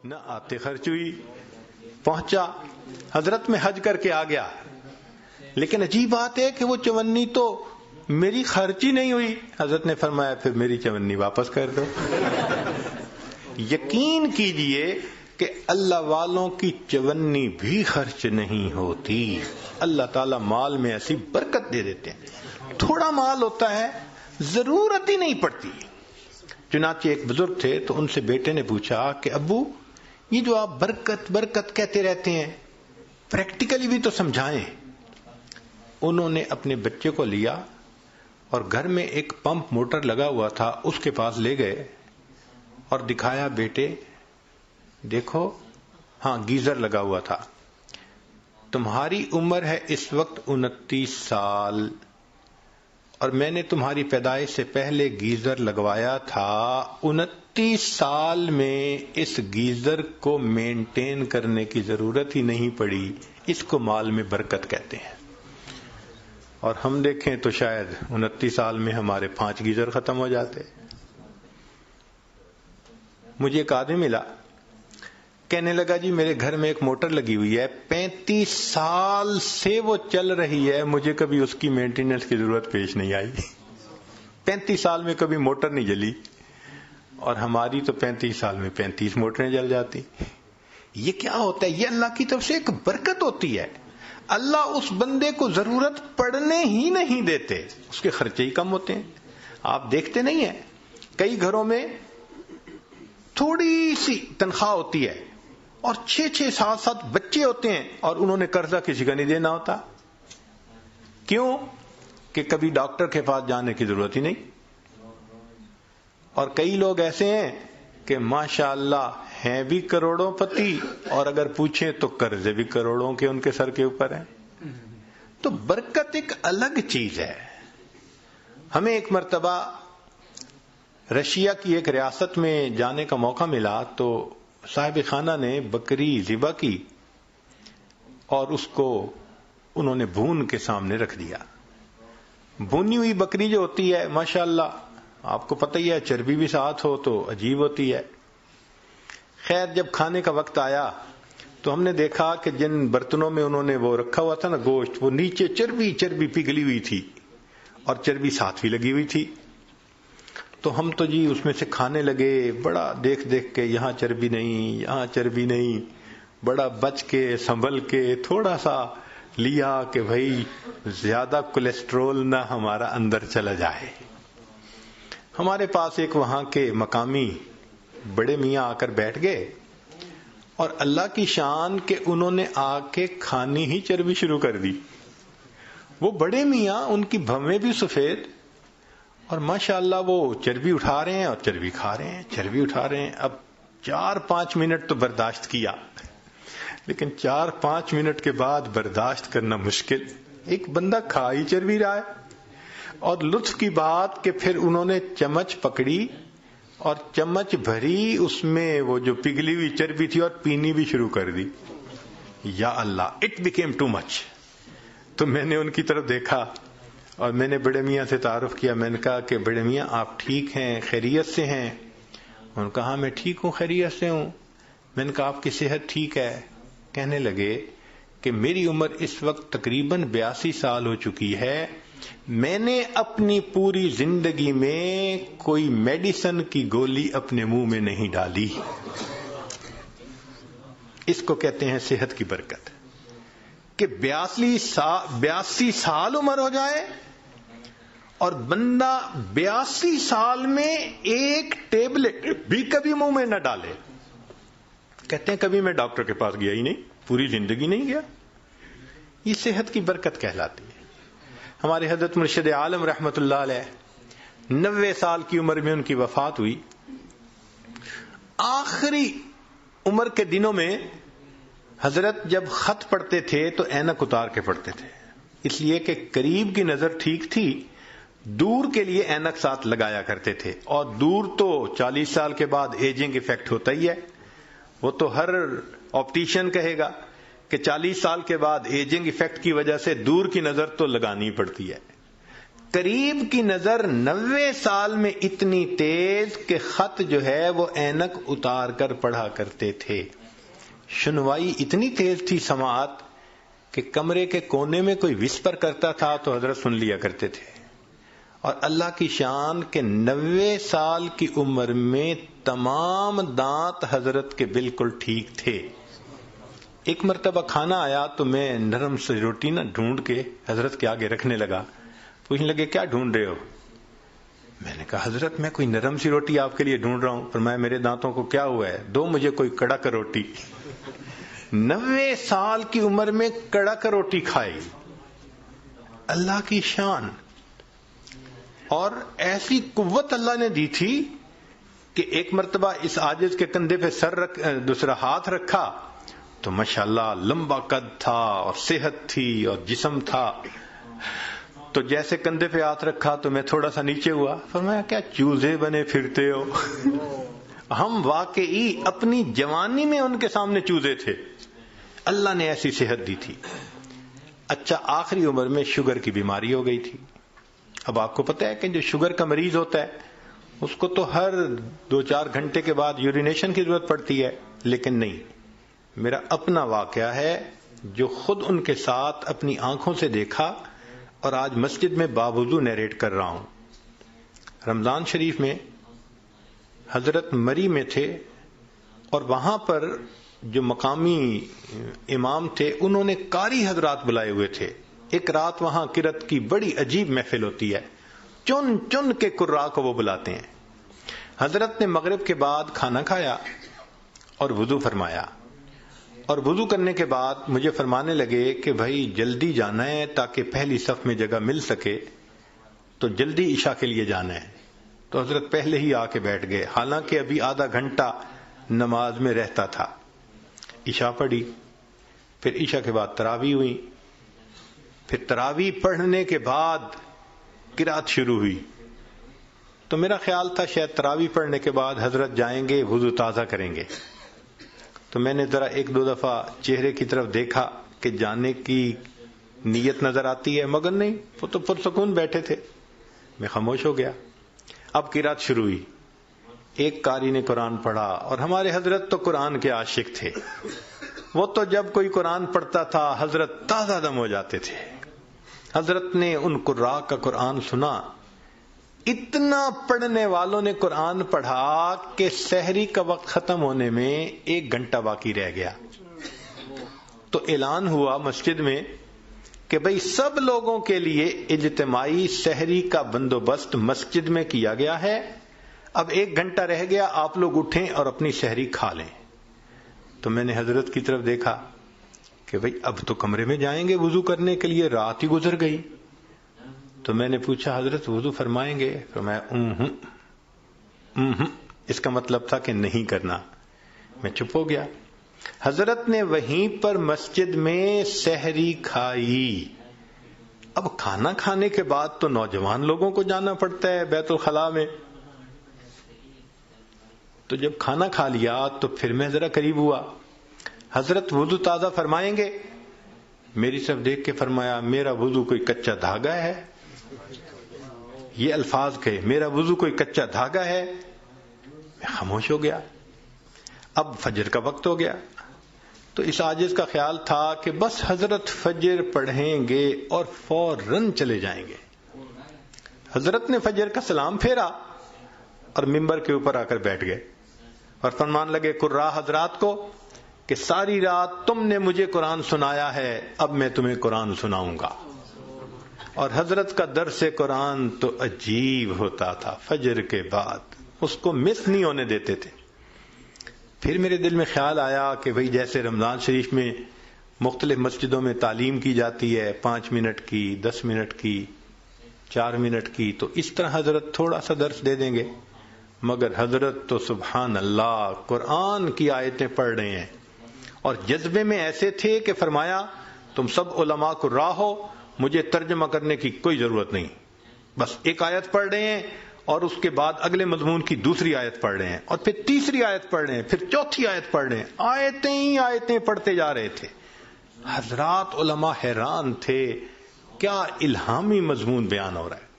نہ آتے خرچ ہوئی. پہنچا حضرت میں حج کر کے آ گیا, لیکن عجیب بات ہے کہ وہ چونی تو میری خرچ ہی نہیں ہوئی. حضرت نے فرمایا پھر میری چونی واپس کر دو. یقین کیجئے کہ اللہ والوں کی چونی بھی خرچ نہیں ہوتی. اللہ تعالی مال میں ایسی برکت دے دیتے ہیں. تھوڑا مال ہوتا ہے, ضرورت ہی نہیں پڑتی. چنانچہ ایک بزرگ تھے تو ان سے بیٹے نے پوچھا کہ ابو یہ جو آپ برکت برکت کہتے رہتے ہیں, پریکٹیکلی بھی تو سمجھائیں. انہوں نے اپنے بچے کو لیا اور گھر میں ایک پمپ موٹر لگا ہوا تھا, اس کے پاس لے گئے اور دکھایا, بیٹے دیکھو, ہاں گیزر لگا ہوا تھا, تمہاری عمر ہے اس وقت 29 سال, اور میں نے تمہاری پیدائش سے پہلے گیزر لگوایا تھا. 29 سال میں اس گیزر کو مینٹین کرنے کی ضرورت ہی نہیں پڑی. اس کو مال میں برکت کہتے ہیں. اور ہم دیکھیں تو شاید 29 سال میں ہمارے 5 گیزر ختم ہو جاتے. مجھے ایک آدمی ملا, کہنے لگا جی میرے گھر میں ایک موٹر لگی ہوئی ہے, 35 سال سے وہ چل رہی ہے, مجھے کبھی اس کی مینٹیننس کی ضرورت پیش نہیں آئی. 35 سال میں کبھی موٹر نہیں جلی, اور ہماری تو 35 سال میں 35 موٹریں جل جاتی. یہ کیا ہوتا ہے؟ یہ اللہ کی طرف سے ایک برکت ہوتی ہے. اللہ اس بندے کو ضرورت پڑنے ہی نہیں دیتے, اس کے خرچے ہی کم ہوتے ہیں. آپ دیکھتے نہیں ہیں کئی گھروں میں تھوڑی سی تنخواہ ہوتی ہے اور 6-6 7 بچے ہوتے ہیں, اور انہوں نے قرضہ کسی کا نہیں دینا ہوتا. کیوں؟ کہ کبھی ڈاکٹر کے پاس جانے کی ضرورت ہی نہیں. اور کئی لوگ ایسے ہیں کہ ماشاءاللہ ہیں بھی کروڑوں پتی, اور اگر پوچھیں تو قرضے بھی کروڑوں کے ان کے سر کے اوپر ہیں. تو برکت ایک الگ چیز ہے. ہمیں ایک مرتبہ رشیا کی ایک ریاست میں جانے کا موقع ملا, تو صاحب خانہ نے بکری ذبح کی اور اس کو انہوں نے بھون کے سامنے رکھ دیا. بھونی ہوئی بکری جو ہوتی ہے ماشاءاللہ آپ کو پتہ ہی ہے, چربی بھی ساتھ ہو تو عجیب ہوتی ہے. خیر جب کھانے کا وقت آیا تو ہم نے دیکھا کہ جن برتنوں میں انہوں نے وہ رکھا ہوا تھا نا گوشت, وہ نیچے چربی پگھلی ہوئی تھی اور چربی ساتھ بھی لگی ہوئی تھی. تو ہم تو جی اس میں سے کھانے لگے, بڑا دیکھ کے یہاں چربی نہیں, یہاں چربی نہیں, بڑا بچ کے سنبھل کے تھوڑا سا لیا کہ بھائی زیادہ کولیسٹرول نہ ہمارا اندر چلا جائے. ہمارے پاس ایک وہاں کے مقامی بڑے میاں آ کر بیٹھ گئے, اور اللہ کی شان کہ انہوں نے آ کے کھانی ہی چربی شروع کر دی. وہ بڑے میاں, ان کی بھویں بھی سفید, اور ماشاءاللہ وہ چربی اٹھا رہے ہیں اور چربی کھا رہے ہیں, چربی اٹھا رہے ہیں. اب 4-5 منٹ تو برداشت کیا, لیکن 4-5 منٹ کے بعد برداشت کرنا مشکل. ایک بندہ کھا ہی چربی رہا ہے. اور لطف کی بات کہ پھر انہوں نے چمچ پکڑی اور چمچ بھری اس میں وہ جو پگھلی ہوئی چربی تھی اور پینی بھی شروع کر دی. یا اللہ, اٹ بیکیم ٹو مچ. تو میں نے ان کی طرف دیکھا اور میں نے بڑے میاں سے تعارف کیا. میں نے کہا کہ بڑے میاں آپ ٹھیک ہیں, خیریت سے ہیں؟ انہوں نے کہا میں ٹھیک ہوں, خیریت سے ہوں. میں نے کہا آپ کی صحت ٹھیک ہے؟ کہنے لگے کہ میری عمر اس وقت تقریباً 82 سال ہو چکی ہے. میں نے اپنی پوری زندگی میں کوئی میڈیسن کی گولی اپنے منہ میں نہیں ڈالی. اس کو کہتے ہیں صحت کی برکت. کہ 82 سال عمر ہو جائے اور بندہ 82 سال میں ایک ٹیبلٹ بھی کبھی منہ میں نہ ڈالے. کہتے ہیں کبھی میں ڈاکٹر کے پاس گیا ہی نہیں, پوری زندگی نہیں گیا. یہ صحت کی برکت کہلاتی ہے. ہمارے حضرت مرشد عالم رحمت اللہ علیہ 90 سال کی عمر میں ان کی وفات ہوئی. آخری عمر کے دنوں میں حضرت جب خط پڑھتے تھے تو اینک اتار کے پڑھتے تھے, اس لیے کہ قریب کی نظر ٹھیک تھی, دور کے لیے اینک ساتھ لگایا کرتے تھے. اور دور تو 40 سال کے بعد ایجنگ ایفیکٹ ہوتا ہی ہے. وہ تو ہر آپٹیشین کہے گا کہ 40 سال کے بعد ایجنگ ایفیکٹ کی وجہ سے دور کی نظر تو لگانی پڑتی ہے. قریب کی نظر 90 سال میں اتنی تیز کہ خط جو ہے وہ اینک اتار کر پڑھا کرتے تھے. سنوائی اتنی تیز تھی سماعت کہ کمرے کے کونے میں کوئی وسپر کرتا تھا تو حضرت سن لیا کرتے تھے. اور اللہ کی شان کہ 90 سال کی عمر میں تمام دانت حضرت کے بالکل ٹھیک تھے. ایک مرتبہ کھانا آیا تو میں نرم سی روٹی نہ ڈھونڈ کے حضرت کے آگے رکھنے لگا. پوچھنے لگے کیا ڈھونڈ رہے ہو؟ میں نے کہا حضرت میں کوئی نرم سی روٹی آپ کے لیے ڈھونڈ رہا ہوں. فرمایا میرے دانتوں کو کیا ہوا ہے؟ دو مجھے کوئی کڑک روٹی. 90 سال کی عمر میں کڑک روٹی کھائی. اللہ کی شان. اور ایسی قوت اللہ نے دی تھی کہ ایک مرتبہ اس عاجز کے کندھے پہ دوسرا ہاتھ رکھا تو ماشاءاللہ لمبا قد تھا اور صحت تھی اور جسم تھا. تو جیسے کندھے پہ ہاتھ رکھا تو میں تھوڑا سا نیچے ہوا. فرمایا کیا چوزے بنے پھرتے ہو؟ ہم واقعی اپنی جوانی میں ان کے سامنے چوزے تھے. اللہ نے ایسی صحت دی تھی. اچھا آخری عمر میں شوگر کی بیماری ہو گئی تھی. اب آپ کو پتہ ہے کہ جو شوگر کا مریض ہوتا ہے اس کو تو ہر 2-4 گھنٹے کے بعد یورینیشن کی ضرورت پڑتی ہے، لیکن نہیں. میرا اپنا واقعہ ہے جو خود ان کے ساتھ اپنی آنکھوں سے دیکھا اور آج مسجد میں باوضو نیریٹ کر رہا ہوں. رمضان شریف میں حضرت مری میں تھے اور وہاں پر جو مقامی امام تھے انہوں نے قاری حضرات بلائے ہوئے تھے. ایک رات وہاں قرات کی بڑی عجیب محفل ہوتی ہے، چن چن کے قراء کو وہ بلاتے ہیں. حضرت نے مغرب کے بعد کھانا کھایا اور وضو فرمایا، اور وضو کرنے کے بعد مجھے فرمانے لگے کہ بھائی جلدی جانا ہے تاکہ پہلی صف میں جگہ مل سکے، تو جلدی عشاء کے لیے جانا ہے. تو حضرت پہلے ہی آ کے بیٹھ گئے، حالانکہ ابھی آدھا گھنٹہ نماز میں رہتا تھا. عشاء پڑھی، پھر عشاء کے بعد تراویح ہوئی، پھر تراویح پڑھنے کے بعد قرات شروع ہوئی. تو میرا خیال تھا شاید تراویح پڑھنے کے بعد حضرت جائیں گے وضو تازہ کریں گے. تو میں نے ذرا 1-2 دفعہ چہرے کی طرف دیکھا کہ جانے کی نیت نظر آتی ہے، مگر نہیں، وہ تو پرسکون بیٹھے تھے. میں خاموش ہو گیا. اب قرات شروع ہوئی. ایک قاری نے قرآن پڑھا، اور ہمارے حضرت تو قرآن کے عاشق تھے. وہ تو جب کوئی قرآن پڑھتا تھا حضرت تازہ دم ہو جاتے تھے. حضرت نے ان قراء کا قرآن سنا. اتنا پڑھنے والوں نے قرآن پڑھا کہ سحری کا وقت ختم ہونے میں 1 گھنٹہ باقی رہ گیا. تو اعلان ہوا مسجد میں کہ بھئی سب لوگوں کے لیے اجتماعی سحری کا بندوبست مسجد میں کیا گیا ہے. اب 1 گھنٹہ رہ گیا، آپ لوگ اٹھیں اور اپنی سحری کھا لیں. تو میں نے حضرت کی طرف دیکھا کہ بھئی اب تو کمرے میں جائیں گے وضو کرنے کے لیے، رات ہی گزر گئی. تو میں نے پوچھا حضرت وضو فرمائیں گے؟ فرمایا اس کا مطلب تھا کہ نہیں کرنا. میں چپ ہو گیا. حضرت نے وہیں پر مسجد میں سحری کھائی. اب کھانا کھانے کے بعد تو نوجوان لوگوں کو جانا پڑتا ہے بیت الخلاء میں. تو جب کھانا کھا لیا تو پھر میں ذرا قریب ہوا. حضرت وضو تازہ فرمائیں گے؟ میری طرف دیکھ کے فرمایا میرا وضو کوئی کچا دھاگا ہے. یہ الفاظ کہے، میرا وضو کوئی کچا دھاگا ہے. میں خاموش ہو گیا. اب فجر کا وقت ہو گیا. تو اس عاجز کا خیال تھا کہ بس حضرت فجر پڑھیں گے اور فوراً چلے جائیں گے. حضرت نے فجر کا سلام پھیرا اور ممبر کے اوپر آ کر بیٹھ گئے اور فرمان لگے قراء حضرات کو کہ ساری رات تم نے مجھے قرآن سنایا ہے، اب میں تمہیں قرآن سناؤں گا. اور حضرت کا درس قرآن تو عجیب ہوتا تھا. فجر کے بعد اس کو مس نہیں ہونے دیتے تھے. پھر میرے دل میں خیال آیا کہ بھئی جیسے رمضان شریف میں مختلف مسجدوں میں تعلیم کی جاتی ہے 5 منٹ کی، 10 منٹ کی، 4 منٹ کی، تو اس طرح حضرت تھوڑا سا درس دے دیں گے. مگر حضرت تو سبحان اللہ قرآن کی آیتیں پڑھ رہے ہیں اور جذبے میں ایسے تھے کہ فرمایا تم سب علماء قراء ہو، مجھے ترجمہ کرنے کی کوئی ضرورت نہیں، بس ایک آیت پڑھ رہے ہیں اور اس کے بعد اگلے مضمون کی دوسری آیت پڑھ رہے ہیں اور پھر تیسری آیت پڑھ رہے ہیں، پھر چوتھی آیت پڑھ رہے ہیں. آیتیں ہی آیتیں پڑھتے جا رہے تھے. حضرات علماء حیران تھے کیا الہامی مضمون بیان ہو رہا ہے.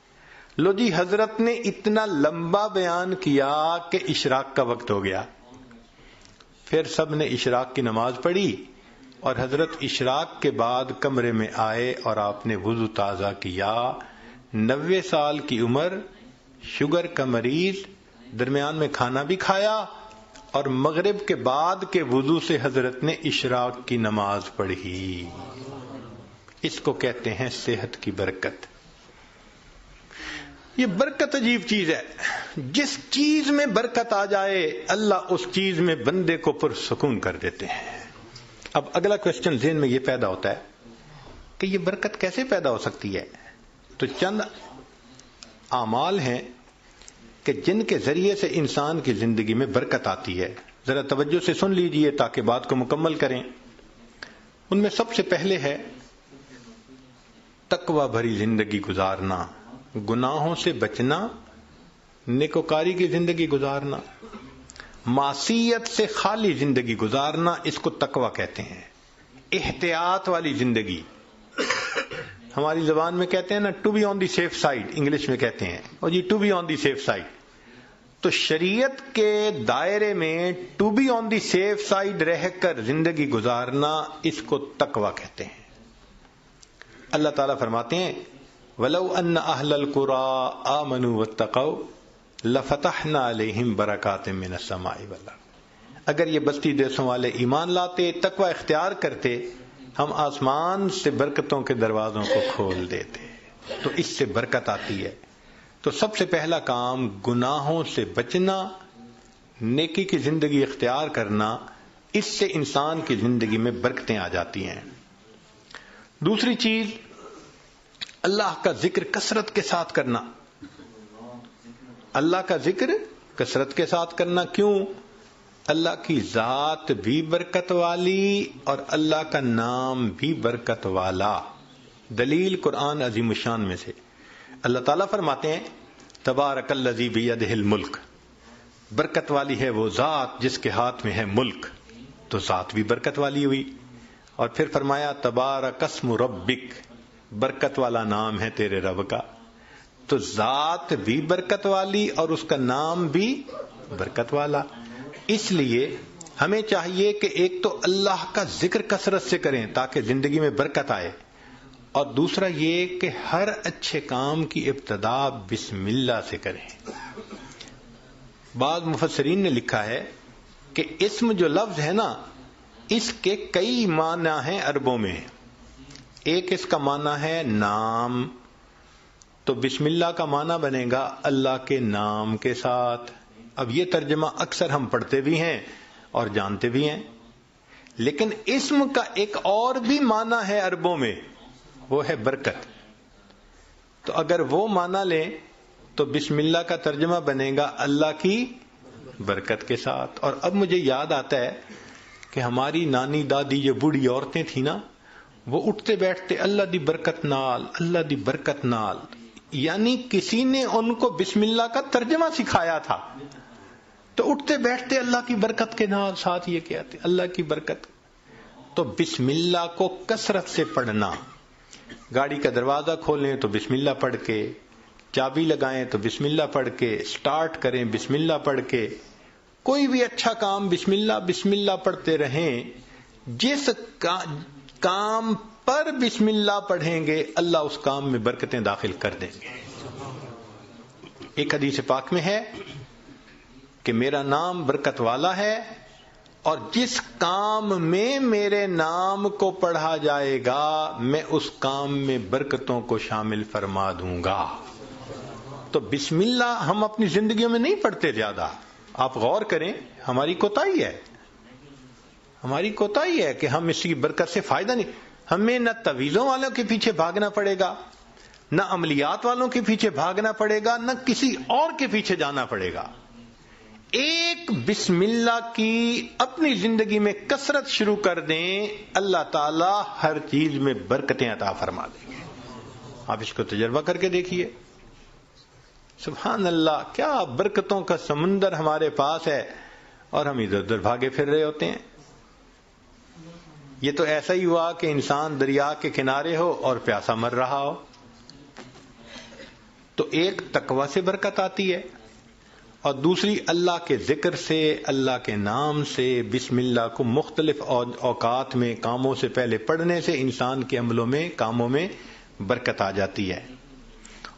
لو جی حضرت نے اتنا لمبا بیان کیا کہ اشراق کا وقت ہو گیا، پھر سب نے اشراق کی نماز پڑھی اور حضرت اشراق کے بعد کمرے میں آئے اور آپ نے وضو تازہ کیا. 90 سال کی عمر، شوگر کا مریض، درمیان میں کھانا بھی کھایا اور مغرب کے بعد کے وضو سے حضرت نے اشراق کی نماز پڑھی. اس کو کہتے ہیں صحت کی برکت. یہ برکت عجیب چیز ہے. جس چیز میں برکت آ جائے اللہ اس چیز میں بندے کو پرسکون کر دیتے ہیں. اب اگلا کوشچن ذہن میں یہ پیدا ہوتا ہے کہ یہ برکت کیسے پیدا ہو سکتی ہے؟ تو چند اعمال ہیں کہ جن کے ذریعے سے انسان کی زندگی میں برکت آتی ہے. ذرا توجہ سے سن لیجئے تاکہ بات کو مکمل کریں. ان میں سب سے پہلے ہے تقوی بھری زندگی گزارنا، گناہوں سے بچنا، نیکوکاری کی زندگی گزارنا، معصیت سے خالی زندگی گزارنا. اس کو تقوی کہتے ہیں. احتیاط والی زندگی، ہماری زبان میں کہتے ہیں نا to be on the safe side, English میں کہتے ہیں اور جی to be on the safe side. تو شریعت کے دائرے میں to be on the safe side رہ کر زندگی گزارنا، اس کو تقوی کہتے ہیں. اللہ تعالیٰ فرماتے ہیں وَلَوْ أَنَّ أَهْلَ الْقُرَىٰ آمَنُوا وَاتَّقَوْا لَفَتَحْنَا عَلَيْهِمْ بَرَكَاتٍ مِّنَ السَّمَاءِ وَالْأَرْضِ. اگر یہ بستی دیسوں والے ایمان لاتے، تقوی اختیار کرتے، ہم آسمان سے برکتوں کے دروازوں کو کھول دیتے. تو اس سے برکت آتی ہے. تو سب سے پہلا کام گناہوں سے بچنا، نیکی کی زندگی اختیار کرنا، اس سے انسان کی زندگی میں برکتیں آ جاتی ہیں. دوسری چیز اللہ کا ذکر کثرت کے ساتھ کرنا. اللہ کا ذکر کثرت کے ساتھ کرنا. کیوں؟ اللہ کی ذات بھی برکت والی اور اللہ کا نام بھی برکت والا. دلیل قرآن عظیم الشان میں سے اللہ تعالیٰ فرماتے ہیں تبارک الذی بیدہ الملک، برکت والی ہے وہ ذات جس کے ہاتھ میں ہے ملک. تو ذات بھی برکت والی ہوئی. اور پھر فرمایا تبارک اسم ربک، برکت والا نام ہے تیرے رب کا. تو ذات بھی برکت والی اور اس کا نام بھی برکت والا. اس لیے ہمیں چاہیے کہ ایک تو اللہ کا ذکر کثرت سے کریں تاکہ زندگی میں برکت آئے، اور دوسرا یہ کہ ہر اچھے کام کی ابتدا بسم اللہ سے کریں. بعض مفسرین نے لکھا ہے کہ اسم جو لفظ ہے نا، اس کے کئی معنی ہیں عربوں میں. ایک اس کا معنی ہے نام، تو بسم اللہ کا معنی بنے گا اللہ کے نام کے ساتھ. اب یہ ترجمہ اکثر ہم پڑھتے بھی ہیں اور جانتے بھی ہیں، لیکن اسم کا ایک اور بھی معنی ہے عربوں میں، وہ ہے برکت. تو اگر وہ معنی لیں تو بسم اللہ کا ترجمہ بنے گا اللہ کی برکت کے ساتھ. اور اب مجھے یاد آتا ہے کہ ہماری نانی دادی جو بوڑھی عورتیں تھیں نا، وہ اٹھتے بیٹھتے اللہ دی برکت نال، اللہ دی برکت نال، یعنی کسی نے ان کو بسم اللہ کا ترجمہ سکھایا تھا. تو اٹھتے بیٹھتے اللہ کی برکت کے نال، ساتھ یہ کہتے اللہ کی برکت. تو بسم اللہ کو کثرت سے پڑھنا. گاڑی کا دروازہ کھولیں تو بسم اللہ پڑھ کے، چابی لگائیں تو بسم اللہ پڑھ کے، سٹارٹ کریں بسم اللہ پڑھ کے، کوئی بھی اچھا کام بسم اللہ پڑھتے رہیں. جس کام پر بسم اللہ پڑھیں گے اللہ اس کام میں برکتیں داخل کر دیں گے. ایک حدیث پاک میں ہے کہ میرا نام برکت والا ہے اور جس کام میں میرے نام کو پڑھا جائے گا میں اس کام میں برکتوں کو شامل فرما دوں گا. تو بسم اللہ ہم اپنی زندگیوں میں نہیں پڑھتے زیادہ. آپ غور کریں، ہماری کوتاہی ہے کہ ہم اس کی برکت سے فائدہ نہیں. ہمیں نہ تویزوں والوں کے پیچھے بھاگنا پڑے گا، نہ عملیات والوں کے پیچھے بھاگنا پڑے گا، نہ کسی اور کے پیچھے جانا پڑے گا. ایک بسم اللہ کی اپنی زندگی میں کثرت شروع کر دیں، اللہ تعالی ہر چیز میں برکتیں عطا فرما دیں گے. آپ اس کو تجربہ کر کے دیکھیے. سبحان اللہ، کیا برکتوں کا سمندر ہمارے پاس ہے اور ہم ادھر ادھر بھاگے پھر رہے ہوتے ہیں. یہ تو ایسا ہی ہوا کہ انسان دریا کے کنارے ہو اور پیاسا مر رہا ہو. تو ایک تقوی سے برکت آتی ہے، اور دوسری اللہ کے ذکر سے، اللہ کے نام سے، بسم اللہ کو مختلف اوقات میں کاموں سے پہلے پڑھنے سے انسان کے عملوں میں، کاموں میں برکت آ جاتی ہے۔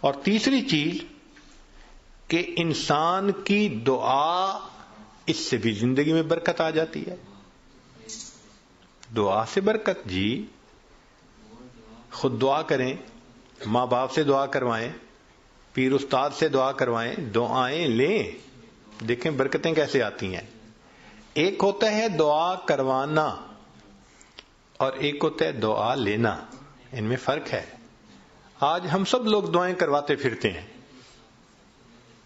اور تیسری چیز کہ انسان کی دعا، اس سے بھی زندگی میں برکت آ جاتی ہے۔ دعا سے برکت، جی خود دعا کریں، ماں باپ سے دعا کروائیں، پیر استاد سے دعا کروائیں، دعائیں لیں، دیکھیں برکتیں کیسے آتی ہیں۔ ایک ہوتا ہے دعا کروانا اور ایک ہوتا ہے دعا لینا، ان میں فرق ہے۔ آج ہم سب لوگ دعائیں کرواتے پھرتے ہیں،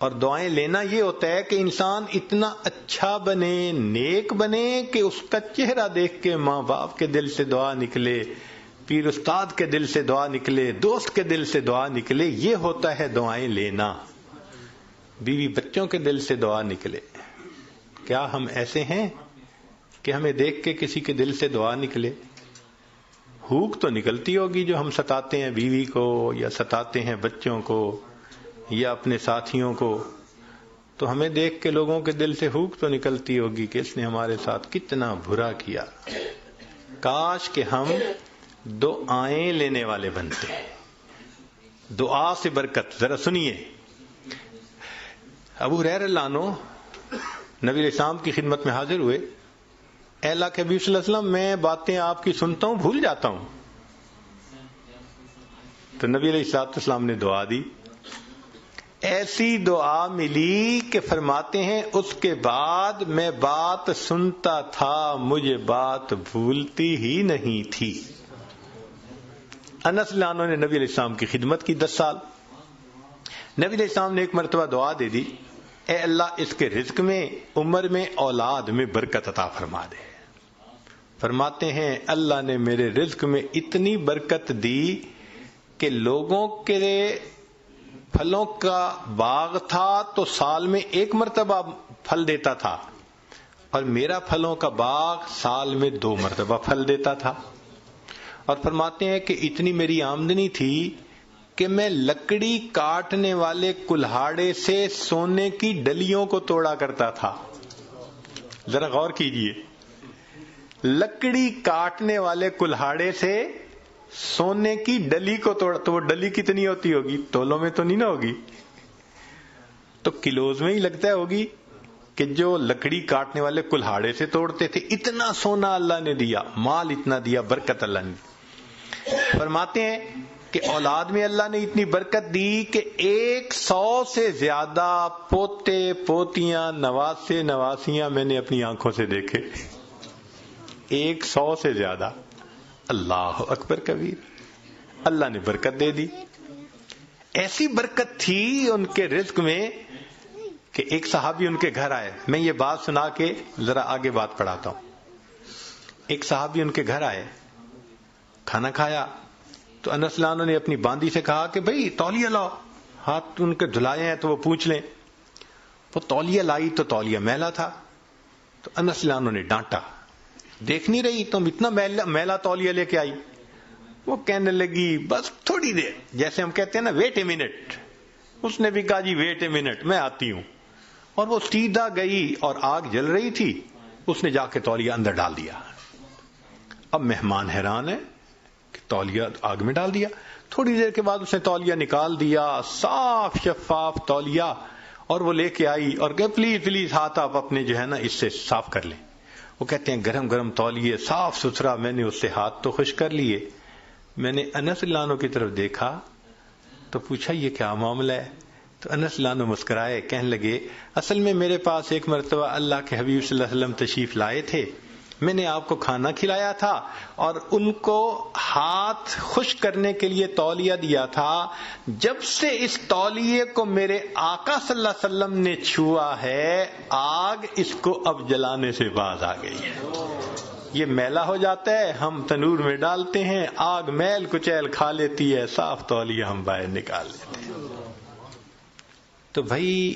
اور دعائیں لینا یہ ہوتا ہے کہ انسان اتنا اچھا بنے، نیک بنے کہ اس کا چہرہ دیکھ کے ماں باپ کے دل سے دعا نکلے، پیر استاد کے دل سے دعا نکلے، دوست کے دل سے دعا نکلے، یہ ہوتا ہے دعائیں لینا۔ بیوی بچوں کے دل سے دعا نکلے، کیا ہم ایسے ہیں کہ ہمیں دیکھ کے کسی کے دل سے دعا نکلے؟ ہوک تو نکلتی ہوگی جو ہم ستاتے ہیں بیوی کو، یا ستاتے ہیں بچوں کو، یا اپنے ساتھیوں کو، تو ہمیں دیکھ کے لوگوں کے دل سے ہوک تو نکلتی ہوگی کہ اس نے ہمارے ساتھ کتنا برا کیا۔ کاش کہ ہم دعائیں لینے والے بنتے ہیں۔ دعا سے برکت، ذرا سنیے۔ ابو ہریرہ رضی اللہ عنہ نبی علیہ السلام کی خدمت میں حاضر ہوئے۔ اے اللہ کے حبیب صلی اللہ علیہ وسلم، میں باتیں آپ کی سنتا ہوں، بھول جاتا ہوں۔ تو نبی علیہ السلام نے دعا دی، ایسی دعا ملی کہ فرماتے ہیں اس کے بعد میں بات سنتا تھا، مجھے بات بھولتی ہی نہیں تھی۔ انس رضی اللہ عنہ نے نبی علیہ السلام کی خدمت کی 10 سال۔ نبی علیہ السلام نے ایک مرتبہ دعا دے دی، اے اللہ اس کے رزق میں، عمر میں، اولاد میں برکت عطا فرما دے۔ فرماتے ہیں اللہ نے میرے رزق میں اتنی برکت دی کہ لوگوں کے پھلوں کا باغ تھا تو سال میں ایک مرتبہ پھل دیتا تھا، اور میرا پھلوں کا باغ سال میں 2 مرتبہ پھل دیتا تھا۔ اور فرماتے ہیں کہ اتنی میری آمدنی تھی کہ میں لکڑی کاٹنے والے کلہاڑے سے سونے کی ڈلیوں کو توڑا کرتا تھا۔ ذرا غور کیجئے، لکڑی کاٹنے والے کلہاڑے سے سونے کی ڈلی کو توڑا، تو وہ ڈلی کتنی ہوتی ہوگی؟ تولوں میں تو نہیں نہ ہوگی، تو کلوز میں ہی لگتا ہوگی کہ جو لکڑی کاٹنے والے کلہاڑے سے توڑتے تھے۔ اتنا سونا اللہ نے دیا، مال اتنا دیا، برکت اللہ نے۔ فرماتے ہیں کہ اولاد میں اللہ نے اتنی برکت دی کہ 100 سے زیادہ پوتے پوتیاں، نواسے نواسیاں میں نے اپنی آنکھوں سے دیکھے۔ 100 سے زیادہ، اللہ اکبر کبیر، اللہ نے برکت دے دی۔ ایسی برکت تھی ان کے رزق میں کہ ایک صحابی ان کے گھر آئے۔ میں یہ بات سنا کے ذرا آگے بات پڑھاتا ہوں۔ ایک صحابی ان کے گھر آئے، کھانا کھایا تو انس رضی اللہ عنہ نے اپنی باندی سے کہا کہ بھئی تولیہ لاؤ، ہاتھ ان کے دھلائے ہیں تو وہ پوچھ لیں۔ وہ تولیہ لائی تو تولیہ میلا تھا، تو انس رضی اللہ عنہ نے ڈانٹا، دیکھ نہیں رہی تم اتنا میلا تولیہ لے کے آئی؟ وہ کہنے لگی بس تھوڑی دیر، جیسے ہم کہتے ہیں نا ویٹ اے منٹ۔ اس نے بھی کہا جی ویٹ اے منٹ، میں آتی ہوں۔ اور وہ سیدھا گئی، اور آگ جل رہی تھی، اس نے جا کے تولیہ اندر ڈال دیا۔ اب مہمان حیران ہے کہ تولیہ آگ میں ڈال دیا۔ تھوڑی دیر کے بعد اس نے تولیہ نکال دیا، صاف شفاف تولیہ، اور وہ لے کے آئی اور کہ پلیز پلیز ہاتھ آپ اپنے جو ہے نا اس سے صاف کر لیں۔ وہ کہتے ہیں گرم گرم تولیے، صاف ستھرا، میں نے اس سے ہاتھ تو خشک کر لیے۔ میں نے انس رضی اللہ عنہ کی طرف دیکھا تو پوچھا یہ کیا معاملہ ہے؟ تو انس رضی اللہ عنہ مسکرائے، کہنے لگے اصل میں میرے پاس ایک مرتبہ اللہ کے حبیب صلی اللہ علیہ وسلم تشریف لائے تھے، میں نے آپ کو کھانا کھلایا تھا اور ان کو ہاتھ خشک کرنے کے لیے تولیہ دیا تھا۔ جب سے اس تولیے کو میرے آقا صلی اللہ علیہ وسلم نے چھوا ہے، آگ اس کو اب جلانے سے باز آ گئی ہے۔ یہ میلا ہو جاتا ہے، ہم تنور میں ڈالتے ہیں، آگ میل کچیل کھا لیتی ہے، صاف تولیہ ہم باہر نکال لیتے ہیں۔ تو بھائی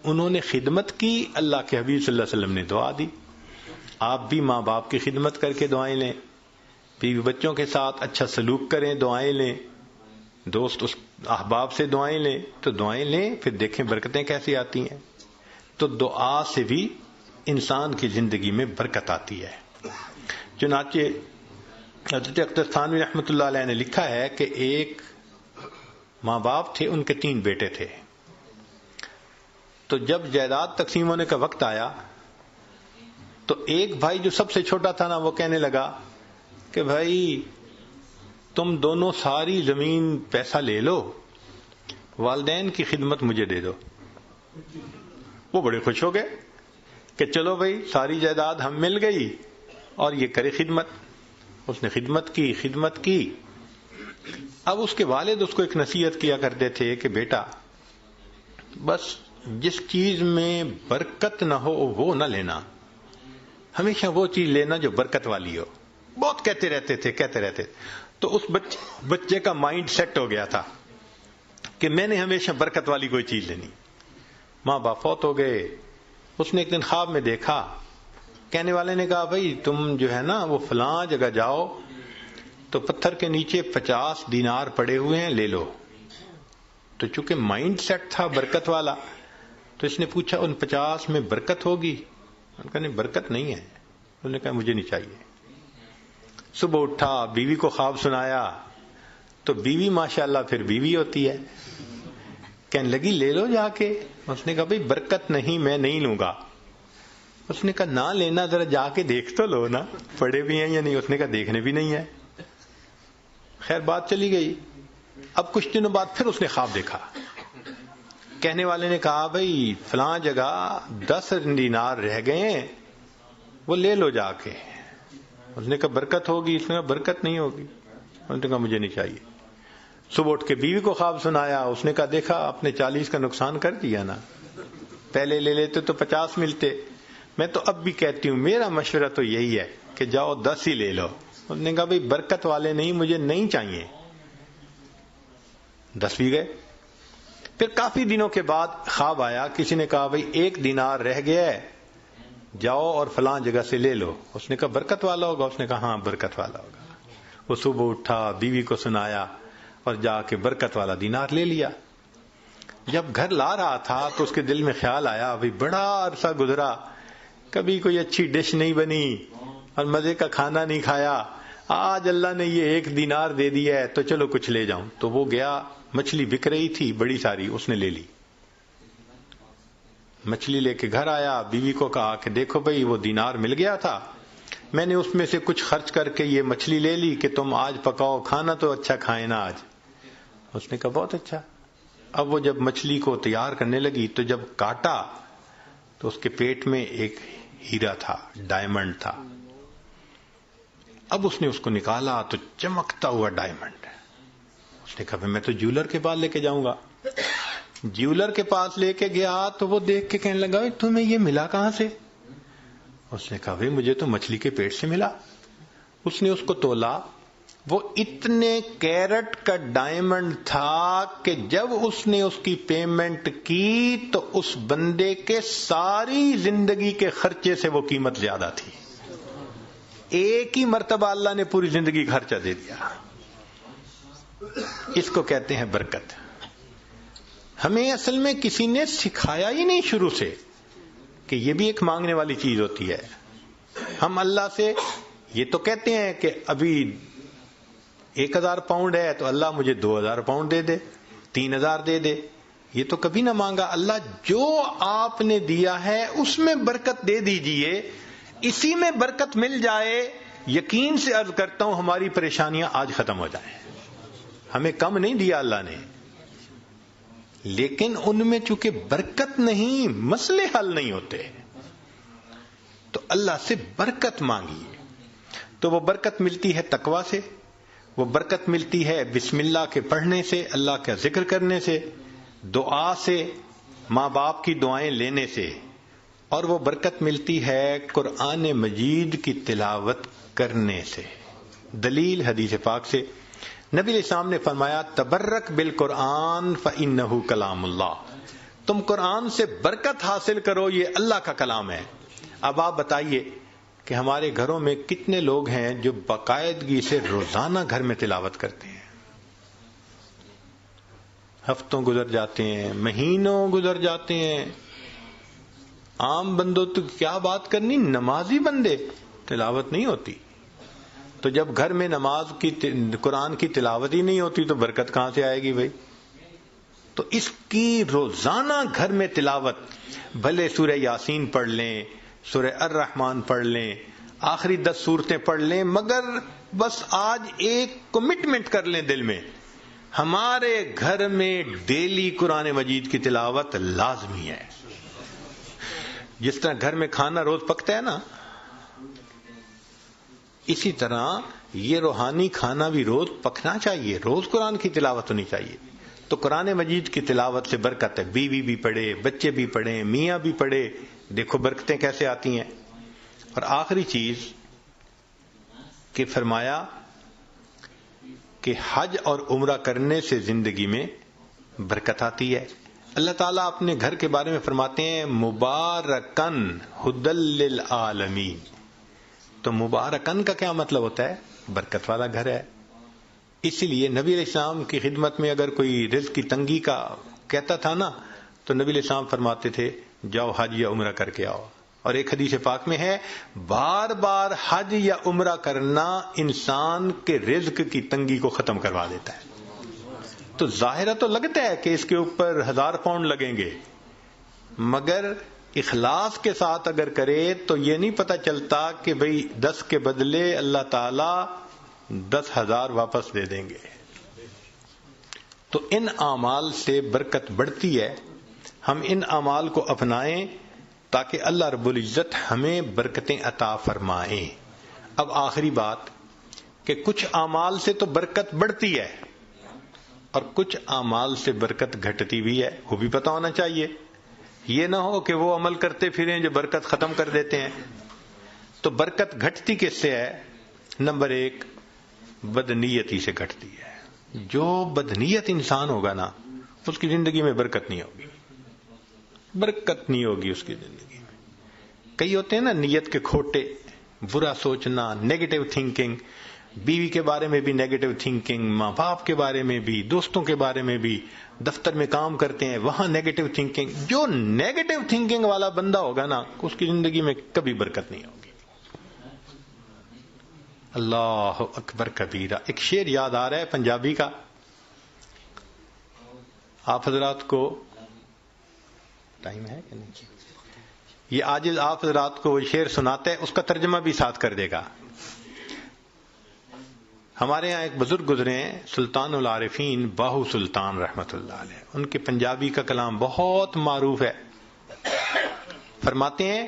انہوں نے خدمت کی، اللہ کے حبیب صلی اللہ علیہ وسلم نے دعا دی۔ آپ بھی ماں باپ کی خدمت کر کے دعائیں لیں، بیوی بچوں کے ساتھ اچھا سلوک کریں، دعائیں لیں، دوست اس احباب سے دعائیں لیں تو دعائیں لیں، پھر دیکھیں برکتیں کیسی آتی ہیں. تو دعا سے بھی انسان کی زندگی میں برکت آتی ہے. چنانچہ حضرت اختر تھانوی رحمۃ اللہ علیہ نے لکھا ہے کہ ایک ماں باپ تھے، ان کے 3 بیٹے تھے. تو جب جائیداد تقسیم ہونے کا وقت آیا تو ایک بھائی جو سب سے چھوٹا تھا نا، وہ کہنے لگا کہ بھائی تم دونوں ساری زمین پیسہ لے لو، والدین کی خدمت مجھے دے دو. وہ بڑے خوش ہو گئے کہ چلو بھائی ساری جائیداد ہم مل گئی اور یہ کرے خدمت. اس نے خدمت کی. اب اس کے والد اس کو ایک نصیحت کیا کرتے تھے کہ بیٹا بس جس چیز میں برکت نہ ہو وہ نہ لینا، ہمیشہ وہ چیز لینا جو برکت والی ہو. بہت کہتے رہتے تھے. تو اس بچے کا مائنڈ سیٹ ہو گیا تھا کہ میں نے ہمیشہ برکت والی کوئی چیز لینی. ماں باپ فوت ہو گئے. اس نے ایک دن خواب میں دیکھا، کہنے والے نے کہا بھائی تم جو ہے نا وہ فلاں جگہ جاؤ تو پتھر کے نیچے 50 دینار پڑے ہوئے ہیں، لے لو. تو چونکہ مائنڈ سیٹ تھا برکت والا تو اس نے پوچھا ان 50 میں برکت ہوگی؟ انہوں نے کہا نہیں برکت نہیں ہے. انہوں نے کہا مجھے نہیں چاہیے. صبح اٹھا، بیوی کو خواب سنایا تو بیوی ماشاءاللہ پھر بیوی ہوتی ہے، کہنے لگی لے لو جا کے. اس نے کہا بھئی برکت نہیں، میں نہیں لوں گا. اس نے کہا نہ لینا، ذرا جا کے دیکھ تو لو نا پڑے بھی ہیں یا نہیں. اس نے کہا دیکھنے بھی نہیں ہے. خیر بات چلی گئی. اب کچھ دنوں بعد پھر اس نے خواب دیکھا. کہنے والے نے کہا بھئی فلاں جگہ 10 دینار رہ گئے ہیں، وہ لے لو جا کے. اس نے کہا برکت ہوگی؟ اس نے کہا برکت نہیں ہوگی. اس نے کہا مجھے نہیں چاہیے. صبح اٹھ کے بیوی کو خواب سنایا. اس نے کہا دیکھا آپ نے 40 کا نقصان کر دیا نا، پہلے لے لیتے تو 50 ملتے. میں تو اب بھی کہتی ہوں میرا مشورہ تو یہی ہے کہ جاؤ 10 ہی لے لو. اس نے کہا بھئی برکت والے نہیں، مجھے نہیں چاہیے. 10 بھی گئے. پھر کافی دنوں کے بعد خواب آیا، کسی نے کہا بھئی 1 دینار رہ گیا ہے، جاؤ اور فلاں جگہ سے لے لو. اس نے کہا برکت والا ہوگا؟ اس نے کہا ہاں برکت والا ہوگا. وہ صبح اٹھا، بیوی کو سنایا اور جا کے برکت والا دینار لے لیا. جب گھر لا رہا تھا تو اس کے دل میں خیال آیا بھئی بڑا عرصہ گزرا، کبھی کوئی اچھی ڈش نہیں بنی اور مزے کا کھانا نہیں کھایا، آج اللہ نے یہ 1 دینار دے دیا ہے تو چلو کچھ لے جاؤں. تو وہ گیا، مچھلی بک رہی تھی بڑی ساری، اس نے لے لی. مچھلی لے کے گھر آیا، بیوی کو کہا کہ دیکھو بھئی وہ دینار مل گیا تھا، میں نے اس میں سے کچھ خرچ کر کے یہ مچھلی لے لی کہ تم آج پکاؤ، کھانا تو اچھا کھائے نا آج. اس نے کہا بہت اچھا. اب وہ جب مچھلی کو تیار کرنے لگی تو جب کاٹا تو اس کے پیٹ میں ایک ہیرا تھا، ڈائمنڈ تھا. اب اس نے اس کو نکالا تو چمکتا ہوا ڈائمنڈ. اس نے کہا میں تو جیولر کے پاس لے کے جاؤں گا. جیولر کے پاس لے کے گیا تو وہ دیکھ کے کہنے لگا تمہیں یہ ملا کہاں سے؟ اس نے کہا بھئی مجھے تو مچھلی کے پیٹ سے ملا. اس نے اس کو تولا، وہ اتنے کیرٹ کا ڈائمنڈ تھا کہ جب اس نے اس کی پیمنٹ کی تو اس بندے کے ساری زندگی کے خرچے سے وہ قیمت زیادہ تھی. ایک ہی مرتبہ اللہ نے پوری زندگی کا خرچہ دے دیا. اس کو کہتے ہیں برکت. ہمیں اصل میں کسی نے سکھایا ہی نہیں شروع سے کہ یہ بھی ایک مانگنے والی چیز ہوتی ہے. ہم اللہ سے یہ تو کہتے ہیں کہ ابھی 1000 پاؤنڈ ہے تو اللہ مجھے 2000 پاؤنڈ دے دے، 3000 دے دے. یہ تو کبھی نہ مانگا. اللہ جو آپ نے دیا ہے اس میں برکت دے دیجئے، اسی میں برکت مل جائے. یقین سے عرض کرتا ہوں ہماری پریشانیاں آج ختم ہو جائیں. ہمیں کم نہیں دیا اللہ نے، لیکن ان میں چونکہ برکت نہیں، مسئلے حل نہیں ہوتے. تو اللہ سے برکت مانگیے. تو وہ برکت ملتی ہے تقوی سے، وہ برکت ملتی ہے بسم اللہ کے پڑھنے سے، اللہ کا ذکر کرنے سے، دعا سے، ماں باپ کی دعائیں لینے سے، اور وہ برکت ملتی ہے قرآن مجید کی تلاوت کرنے سے. دلیل حدیث پاک سے نبی علیہ السلام نے فرمایا تبرک بالقرآن فإنہ کلام اللہ. تم قرآن سے برکت حاصل کرو، یہ اللہ کا کلام ہے. اب آپ بتائیے کہ ہمارے گھروں میں کتنے لوگ ہیں جو باقاعدگی سے روزانہ گھر میں تلاوت کرتے ہیں؟ ہفتوں گزر جاتے ہیں، مہینوں گزر جاتے ہیں. عام بندوں تو کیا بات کرنی، نمازی بندے تلاوت نہیں ہوتی. تو جب گھر میں نماز کی قرآن کی تلاوت ہی نہیں ہوتی تو برکت کہاں سے آئے گی بھائی؟ تو اس کی روزانہ گھر میں تلاوت، بھلے سورہ یاسین پڑھ لیں، سورہ الرحمن پڑھ لیں، آخری 10 سورتیں پڑھ لیں، مگر بس آج ایک کمٹمنٹ کر لیں دل میں، ہمارے گھر میں ڈیلی قرآن مجید کی تلاوت لازمی ہے. جس طرح گھر میں کھانا روز پکتا ہے نا، اسی طرح یہ روحانی کھانا بھی روز پکنا چاہیے، روز قرآن کی تلاوت ہونی چاہیے. تو قرآن مجید کی تلاوت سے برکت ہے. بیوی بھی پڑھے، بچے بھی پڑھیں، میاں بھی پڑھے، دیکھو برکتیں کیسے آتی ہیں. اور آخری چیز کہ فرمایا کہ حج اور عمرہ کرنے سے زندگی میں برکت آتی ہے. اللہ تعالیٰ اپنے گھر کے بارے میں فرماتے ہیں مبارکن ہدی للعالمین. تو مبارکن کا کیا مطلب ہوتا ہے؟ برکت والا گھر ہے. اسی لیے نبی علیہ السلام کی خدمت میں اگر کوئی رزق کی تنگی کا کہتا تھا نا، تو نبی علیہ السلام فرماتے تھے جاؤ حج یا عمرہ کر کے آؤ. اور ایک حدیث پاک میں ہے بار بار حج یا عمرہ کرنا انسان کے رزق کی تنگی کو ختم کروا دیتا ہے. تو ظاہرہ تو لگتا ہے کہ اس کے اوپر 1000 پاؤنڈ لگیں گے، مگر اخلاص کے ساتھ اگر کرے تو یہ نہیں پتہ چلتا کہ بھئی 10 کے بدلے اللہ تعالی 10,000 واپس دے دیں گے. تو ان اعمال سے برکت بڑھتی ہے. ہم ان اعمال کو اپنائیں تاکہ اللہ رب العزت ہمیں برکتیں عطا فرمائیں. اب آخری بات کہ کچھ اعمال سے تو برکت بڑھتی ہے اور کچھ اعمال سے برکت گھٹتی بھی ہے، وہ بھی پتہ ہونا چاہیے. یہ نہ ہو کہ وہ عمل کرتے پھریں جو برکت ختم کر دیتے ہیں. تو برکت گھٹتی کس سے ہے؟ نمبر 1 بدنیتی سے گھٹتی ہے. جو بدنیت انسان ہوگا نا، اس کی زندگی میں برکت نہیں ہوگی، برکت نہیں ہوگی اس کی زندگی میں. کئی ہوتے ہیں نا نیت کے کھوٹے، برا سوچنا، نیگیٹو تھنکنگ، بیوی کے بارے میں بھی نیگیٹو تھنکنگ، ماں باپ کے بارے میں بھی، دوستوں کے بارے میں بھی، دفتر میں کام کرتے ہیں وہاں نیگیٹو تھنکنگ. جو نیگیٹو تھنکنگ والا بندہ ہوگا نا، اس کی زندگی میں کبھی برکت نہیں ہوگی. اللہ اکبر کبیرہ. ایک شعر یاد آ رہا ہے پنجابی کا، آپ حضرات کو ٹائم ہے کہ نہیں؟ یہ آج آپ حضرات کو وہ شعر سناتے ہیں، اس کا ترجمہ بھی ساتھ کر دے گا. ہمارے ہاں ایک بزرگ گزرے ہیں سلطان العارفین باہو سلطان رحمت اللہ علیہ. ان کے پنجابی کا کلام بہت معروف ہے. فرماتے ہیں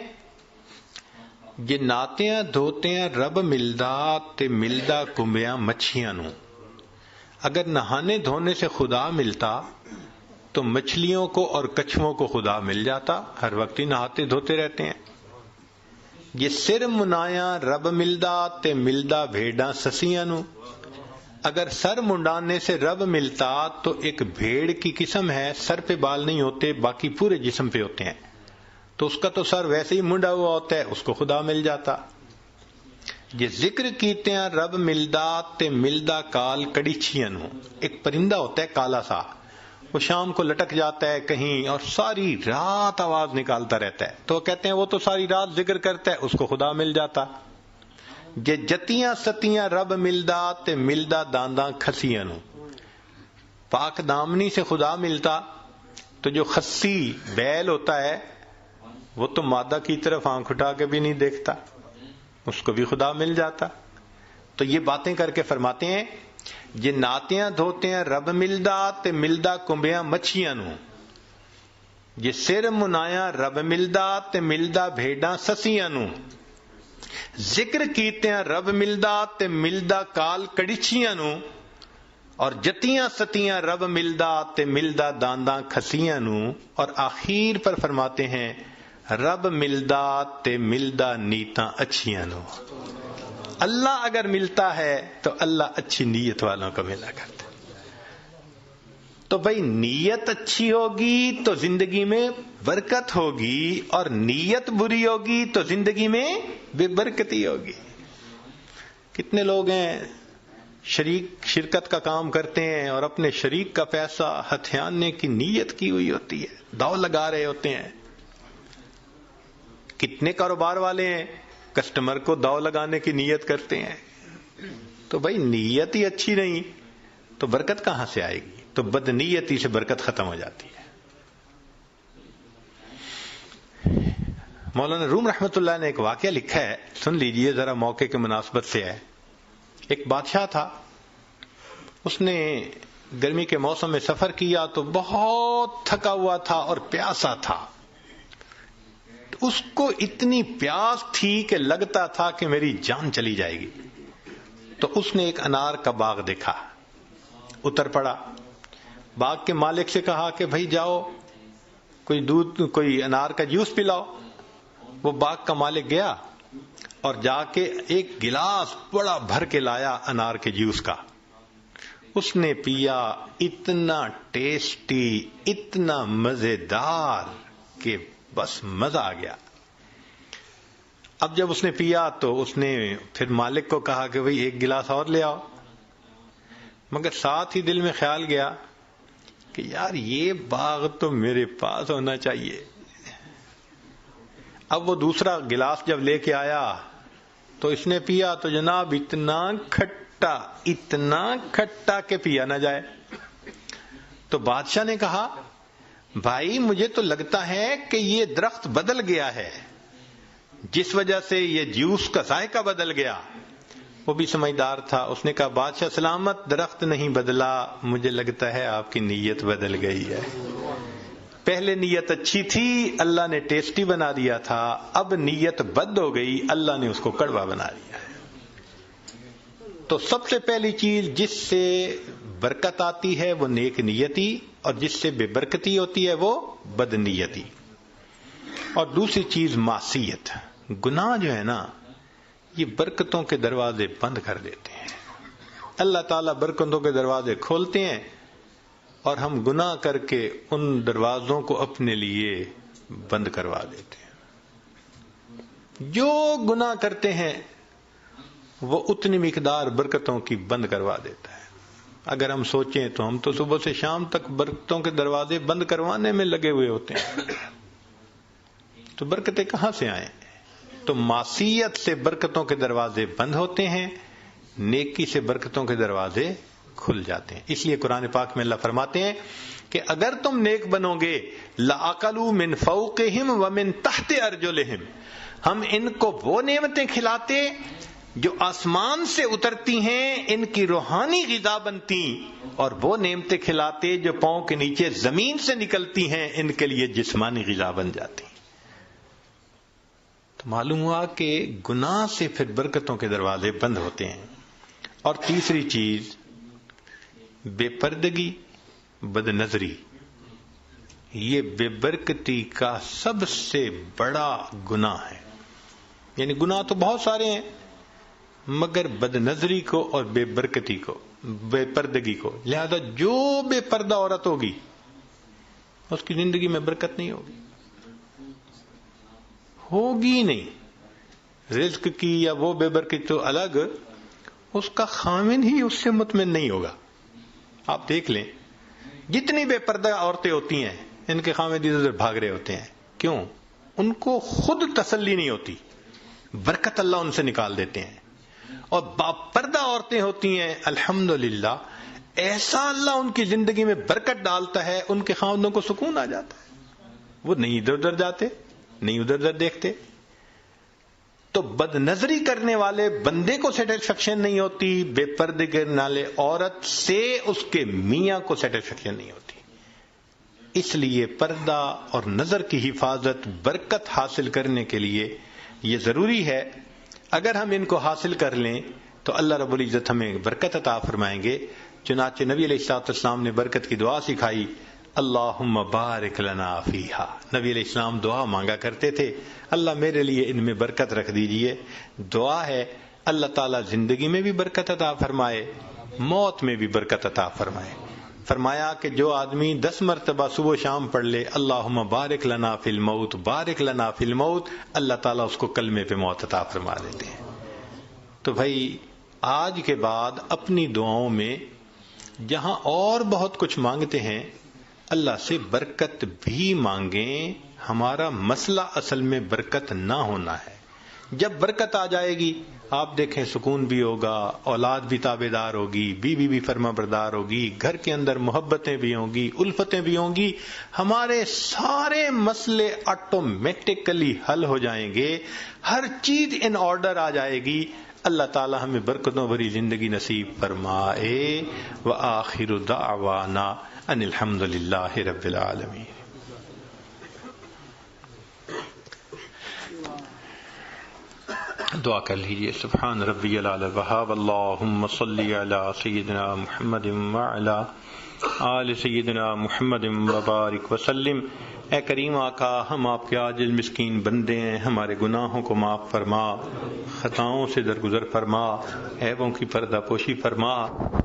جے ناتیاں دھوتیاں رب ملدا تے ملدا کمبیاں مچھیاں نو. اگر نہانے دھونے سے خدا ملتا تو مچھلیوں کو اور کچھووں کو خدا مل جاتا، ہر وقت ہی نہاتے دھوتے رہتے ہیں. یہ سر منایا رب ملدا تے ملدا بھیڑاں سسیاں نو. اگر سر منڈانے سے رب ملتا تو ایک بھیڑ کی قسم ہے، سر پہ بال نہیں ہوتے، باقی پورے جسم پہ ہوتے ہیں، تو اس کا تو سر ویسے ہی منڈا ہوا ہوتا ہے، اس کو خدا مل جاتا. یہ ذکر کیتے ہیں رب ملدا تے ملدا کال کڑیچیاں نو. ایک پرندہ ہوتا ہے کالا سا، وہ شام کو لٹک جاتا ہے کہیں اور ساری رات آواز نکالتا رہتا ہے، تو کہتے ہیں وہ تو ساری رات ذکر کرتا ہے، اس کو خدا مل جاتا. جے جتیاں ستیاں رب ملدا تے ملدا دانداں کھسیاں نو. پاک دامنی سے خدا ملتا تو جو خسی بیل ہوتا ہے وہ تو مادہ کی طرف آنکھ اٹھا کے بھی نہیں دیکھتا، اس کو بھی خدا مل جاتا. تو یہ باتیں کر کے فرماتے ہیں جے ناتیاں دھوتے ہیں رب ملدا تے ملدا کمبیاں مچھیاں نو. جے سر منایا رب ملدا تے ملدا بھیڑاں سسیاں نو. ذکر کیتے ہیں رب ملدا تے ملدا کال کڑیچیاں نو. اور جتیاں ستیاں رب ملدا تے ملدا دانداں کھسیاں نو. اور آخر پر فرماتے ہیں رب ملدا تے ملدا نیتاں اچھیاں نو. اللہ اگر ملتا ہے تو اللہ اچھی نیت والوں کو ملا کرتا. تو بھائی نیت اچھی ہوگی تو زندگی میں برکت ہوگی، اور نیت بری ہوگی تو زندگی میں بے برکتی ہوگی. کتنے لوگ ہیں شرکت کا کام کرتے ہیں اور اپنے شریک کا پیسہ ہتھیانے کی نیت کی ہوئی ہوتی ہے، داؤ لگا رہے ہوتے ہیں. کتنے کاروبار والے ہیں کسٹمر کو داؤ لگانے کی نیت کرتے ہیں. تو بھائی نیت ہی اچھی نہیں تو برکت کہاں سے آئے گی؟ تو بد نیتی سے برکت ختم ہو جاتی ہے. مولانا روم رحمۃ اللہ نے ایک واقعہ لکھا ہے، سن لیجئے ذرا، موقع کے مناسبت سے ہے. ایک بادشاہ تھا، اس نے گرمی کے موسم میں سفر کیا تو بہت تھکا ہوا تھا اور پیاسا تھا. اس کو اتنی پیاس تھی کہ لگتا تھا کہ میری جان چلی جائے گی. تو اس نے ایک انار کا باغ دیکھا، اتر پڑا، باغ کے مالک سے کہا کہ بھائی جاؤ کوئی انار کا جوس پلاؤ. وہ باغ کا مالک گیا اور جا کے ایک گلاس بڑا بھر کے لایا انار کے جوس کا. اس نے پیا، اتنا ٹیسٹی، اتنا مزیدار کہ بس مزہ آ گیا. اب جب اس نے پیا تو اس نے پھر مالک کو کہا کہ بھئی ایک گلاس اور لے آؤ، مگر ساتھ ہی دل میں خیال گیا کہ یار یہ باغ تو میرے پاس ہونا چاہیے. اب وہ دوسرا گلاس جب لے کے آیا تو اس نے پیا تو جناب اتنا کھٹا کہ پیا نہ جائے. تو بادشاہ نے کہا بھائی مجھے تو لگتا ہے کہ یہ درخت بدل گیا ہے، جس وجہ سے یہ جوس کا ذائقہ بدل گیا. وہ بھی سمجھدار تھا، اس نے کہا بادشاہ سلامت، درخت نہیں بدلا، مجھے لگتا ہے آپ کی نیت بدل گئی ہے. پہلے نیت اچھی تھی، اللہ نے ٹیسٹی بنا دیا تھا، اب نیت بد ہو گئی، اللہ نے اس کو کڑوا بنا دیا ہے. تو سب سے پہلی چیز جس سے برکت آتی ہے وہ نیک نیتی، اور جس سے بے برکتی ہوتی ہے وہ بد نیتی. اور دوسری چیز معصیت، گناہ جو ہے نا یہ برکتوں کے دروازے بند کر دیتے ہیں. اللہ تعالیٰ برکتوں کے دروازے کھولتے ہیں اور ہم گناہ کر کے ان دروازوں کو اپنے لیے بند کروا دیتے ہیں. جو گناہ کرتے ہیں وہ اتنی مقدار برکتوں کی بند کروا دیتا ہے. اگر ہم سوچیں تو ہم تو صبح سے شام تک برکتوں کے دروازے بند کروانے میں لگے ہوئے ہوتے ہیں، تو برکتیں کہاں سے آئیں؟ تو معصیت سے برکتوں کے دروازے بند ہوتے ہیں، نیکی سے برکتوں کے دروازے کھل جاتے ہیں. اس لیے قرآن پاک میں اللہ فرماتے ہیں کہ اگر تم نیک بنو گے لَأَكَلُوا مِن فَوْقِهِمْ وَمِن تَحْتِ أَرْجُلِهِمْ، ہم ان کو وہ نعمتیں کھلاتے جو آسمان سے اترتی ہیں، ان کی روحانی غذا بنتی، اور وہ نعمتیں کھلاتے جو پاؤں کے نیچے زمین سے نکلتی ہیں، ان کے لیے جسمانی غذا بن جاتی. تو معلوم ہوا کہ گناہ سے پھر برکتوں کے دروازے بند ہوتے ہیں. اور تیسری چیز بے پردگی، بد نظری، یہ بے برکتی کا سب سے بڑا گناہ ہے. یعنی گناہ تو بہت سارے ہیں مگر بد نظری کو اور بے برکتی کو، بے پردگی کو، لہذا جو بے پردہ عورت ہوگی اس کی زندگی میں برکت نہیں ہوگی نہیں. رزق کی یا وہ بے برکت تو الگ، اس کا خامن ہی اس سے مطمئن نہیں ہوگا. آپ دیکھ لیں جتنی بے پردہ عورتیں ہوتی ہیں ان کے خامد ادھر ادھر بھاگ رہے ہوتے ہیں. کیوں؟ ان کو خود تسلی نہیں ہوتی، برکت اللہ ان سے نکال دیتے ہیں. اور باپردہ عورتیں ہوتی ہیں الحمدللہ ایسا اللہ ان کی زندگی میں برکت ڈالتا ہے، ان کے خاوندوں کو سکون آ جاتا ہے، وہ نہیں ادھر ادھر جاتے، نہیں ادھر ادھر دیکھتے. تو بد نظری کرنے والے بندے کو سیٹسفیکشن نہیں ہوتی، بے پردے کرنے والے عورت سے اس کے میاں کو سیٹسفیکشن نہیں ہوتی. اس لیے پردہ اور نظر کی حفاظت برکت حاصل کرنے کے لیے یہ ضروری ہے. اگر ہم ان کو حاصل کر لیں تو اللہ رب العزت ہمیں برکت عطا فرمائیں گے. چنانچہ نبی علیہ الصلوۃ والسلام نے برکت کی دعا سکھائی، اللہم بارک لنا فیہا. نبی علیہ السلام دعا مانگا کرتے تھے، اللہ میرے لیے ان میں برکت رکھ دیجئے. دعا ہے اللہ تعالیٰ زندگی میں بھی برکت عطا فرمائے، موت میں بھی برکت عطا فرمائے. فرمایا کہ جو آدمی 10 مرتبہ صبح و شام پڑھ لے اللہم بارک لنا فی الموت، بارک لنا فی الموت، اللہ تعالیٰ اس کو کلمے پہ موت عطا فرما دیتے ہیں. تو بھائی آج کے بعد اپنی دعاؤں میں جہاں اور بہت کچھ مانگتے ہیں اللہ سے برکت بھی مانگیں. ہمارا مسئلہ اصل میں برکت نہ ہونا ہے. جب برکت آ جائے گی آپ دیکھیں سکون بھی ہوگا، اولاد بھی تابع دار ہوگی، بیوی بھی فرما بردار ہوگی، گھر کے اندر محبتیں بھی ہوں گی، الفتیں بھی ہوں گی، ہمارے سارے مسئلے آٹومیٹکلی حل ہو جائیں گے، ہر چیز ان آرڈر آ جائے گی. اللہ تعالی ہمیں برکتوں بھری زندگی نصیب فرمائے. وآخر دعوانا ان الحمد للہ رب العالمین. دعا کر لیجیے. سبحان ربی العلی الوہاب. اللہم صلی علی سیدنا محمد وعلی آل سیدنا محمد وبارک وسلم. اے کریم آقا، ہم آپ کے عاجز مسکین بندے ہیں، ہمارے گناہوں کو معاف فرما، خطاؤں سے درگزر فرما، عیبوں کی پردہ پوشی فرما.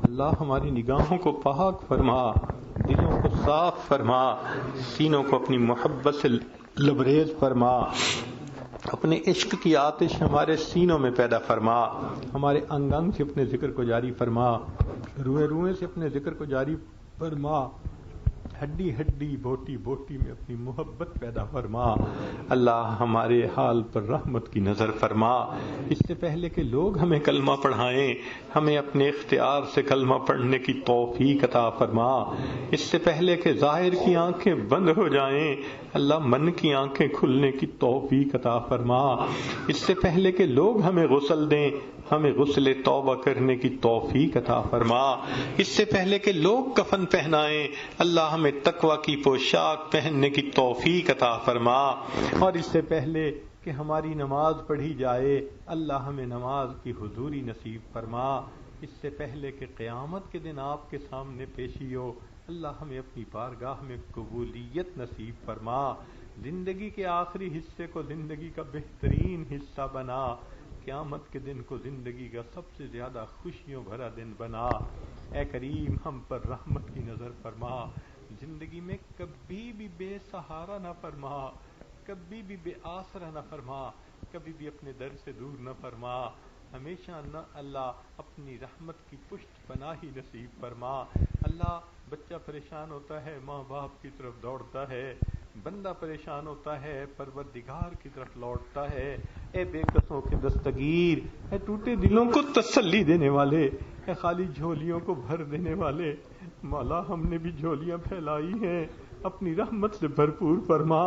اللہ ہماری نگاہوں کو پاک فرما، دلوں کو صاف فرما، سینوں کو اپنی محبت سے لبریز فرما، اپنے عشق کی آتش ہمارے سینوں میں پیدا فرما، ہمارے انگ انگ سے اپنے ذکر کو جاری فرما، روئے روئے سے اپنے ذکر کو جاری فرما، ہڈی ہڈی بوٹی بوٹی میں اپنی محبت پیدا فرما. اللہ ہمارے حال پر رحمت کی نظر فرما. اس سے پہلے کہ لوگ ہمیں کلمہ پڑھائیں ہمیں اپنے اختیار سے کلمہ پڑھنے کی توفیق عطا فرما. اس سے پہلے کہ ظاہر کی آنکھیں بند ہو جائیں اللہ من کی آنکھیں کھلنے کی توفیق عطا فرما. اس سے پہلے کہ لوگ ہمیں غسل دیں ہمیں غسل توبہ کرنے کی توفیق عطا فرما. اس سے پہلے کہ لوگ کفن پہنائیں اللہ ہمیں تقوی کی پوشاک پہننے کی توفیق عطا فرما. اور اس سے پہلے کہ ہماری نماز پڑھی جائے اللہ ہمیں نماز کی حضوری نصیب فرما. اس سے پہلے کہ قیامت کے دن آپ کے سامنے پیشی ہو اللہ ہمیں اپنی بارگاہ میں قبولیت نصیب فرما. زندگی کے آخری حصے کو زندگی کا بہترین حصہ بنا، قیامت کے دن کو زندگی کا سب سے زیادہ خوشیوں بھرا دن بنا. اے کریم ہم پر رحمت کی نظر فرما. زندگی میں کبھی بھی بے سہارا نہ فرما، کبھی بھی بے آسرا نہ فرما، کبھی بھی اپنے در سے دور نہ فرما. ہمیشہ نہ اللہ اپنی رحمت کی پشت پناہی نصیب فرما. اللہ بچہ پریشان ہوتا ہے ماں باپ کی طرف دوڑتا ہے، بندہ پریشان ہوتا ہے پروردگار کی طرف لوٹتا ہے. اے بے کسوں کے دستگیر، اے ٹوٹے دلوں کو تسلی دینے والے، اے خالی جھولیوں کو بھر دینے والے، مولا ہم نے بھی جھولیاں پھیلائی ہیں اپنی رحمت سے بھرپور فرما.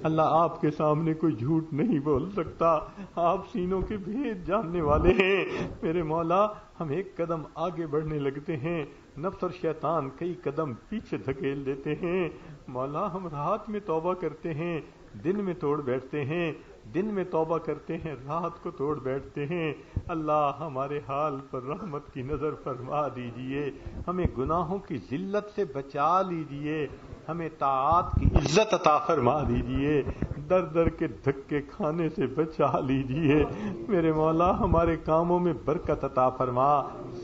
اللہ آپ کے سامنے کوئی جھوٹ نہیں بول سکتا، آپ سینوں کے بھید جاننے والے ہیں. میرے مولا ہم ایک قدم آگے بڑھنے لگتے ہیں، نفس اور شیطان کئی قدم پیچھے دھکیل دیتے ہیں. مولا ہم رات میں توبہ کرتے ہیں دن میں توڑ بیٹھتے ہیں، دن میں توبہ کرتے ہیں رات کو توڑ بیٹھتے ہیں. اللہ ہمارے حال پر رحمت کی نظر فرما دیجئے، ہمیں گناہوں کی ذلت سے بچا لیجئے، ہمیں طاعات کی عزت عطا فرما دیجئے، در در کے دھکے کھانے سے بچا لیجئے. میرے مولا ہمارے کاموں میں برکت عطا فرما،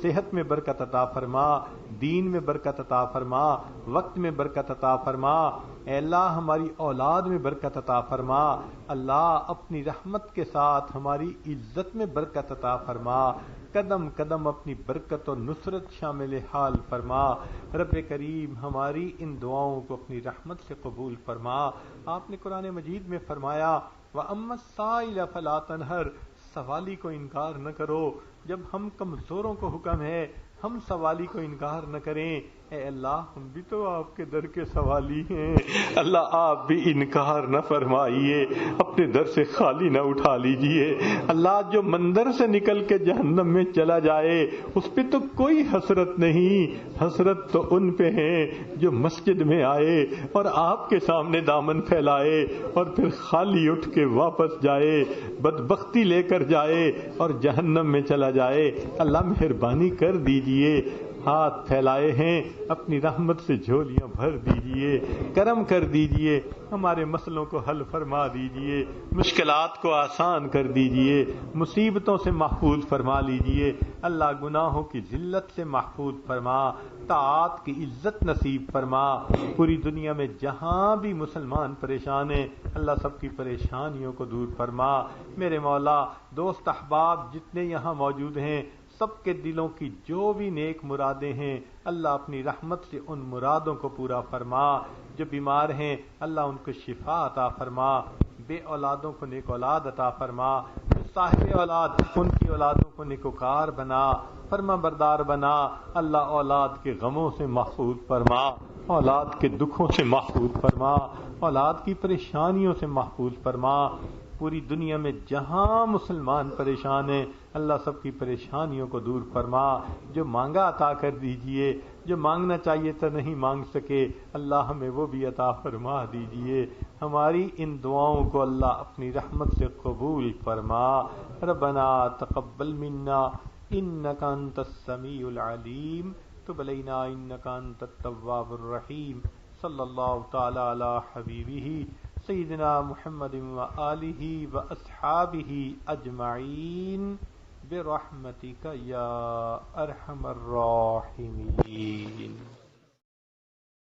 صحت میں برکت عطا فرما، دین میں برکت عطا فرما، وقت میں برکت عطا فرما. اے اللہ ہماری اولاد میں برکت عطا فرما. اللہ اپنی رحمت کے ساتھ ہماری عزت میں برکت عطا فرما. قدم قدم اپنی برکت اور نصرت شامل حال فرما. رب کریم ہماری ان دعاؤں کو اپنی رحمت سے قبول فرما. آپ نے قرآن مجید میں فرمایا وَأَمَّا السَّائِلَ فَلَا تَنْهَرْ، سوالی کو انکار نہ کرو. جب ہم کمزوروں کو حکم ہے ہم سوالی کو انکار نہ کریں. اے اللہ ہم بھی تو آپ کے در کے سوالی ہیں، اللہ آپ بھی انکار نہ فرمائیے، اپنے در سے خالی نہ اٹھا لیجئے. اللہ جو مندر سے نکل کے جہنم میں چلا جائے اس پہ تو کوئی حسرت نہیں، حسرت تو ان پہ ہیں جو مسجد میں آئے اور آپ کے سامنے دامن پھیلائے اور پھر خالی اٹھ کے واپس جائے، بدبختی لے کر جائے اور جہنم میں چلا جائے. اللہ مہربانی کر دیجئے، ہاتھ پھیلائے ہیں اپنی رحمت سے جھولیاں بھر دیجئے، کرم کر دیجئے، ہمارے مسئلوں کو حل فرما دیجئے، مشکلات کو آسان کر دیجئے، مصیبتوں سے محفوظ فرما لیجئے. اللہ گناہوں کی ذلت سے محفوظ فرما، طاعات کی عزت نصیب فرما. پوری دنیا میں جہاں بھی مسلمان پریشان ہیں اللہ سب کی پریشانیوں کو دور فرما. میرے مولا دوست احباب جتنے یہاں موجود ہیں سب کے دلوں کی جو بھی نیک مرادیں ہیں اللہ اپنی رحمت سے ان مرادوں کو پورا فرما. جو بیمار ہیں اللہ ان کو شفا عطا فرما. بے اولادوں کو نیک اولاد عطا فرما. جو صاحب اولاد ان کی اولادوں کو نیکوکار بنا، فرما بردار بنا. اللہ اولاد کے غموں سے محفوظ فرما، اولاد کے دکھوں سے محفوظ فرما، اولاد کی پریشانیوں سے محفوظ فرما. پوری دنیا میں جہاں مسلمان پریشان ہیں اللہ سب کی پریشانیوں کو دور فرما. جو مانگا عطا کر دیجئے، جو مانگنا چاہیے تو نہیں مانگ سکے اللہ ہمیں وہ بھی عطا فرما دیجئے. ہماری ان دعاؤں کو اللہ اپنی رحمت سے قبول فرما. ربنا تقبل منا انک انت السمیع العلیم تب علینا انک انت التواب الرحیم. صلی اللہ تعالی علی حبیبہ سیدنا محمد وآلہ واصحابہ اجمعین برحمتک یا ارحم الراحمین.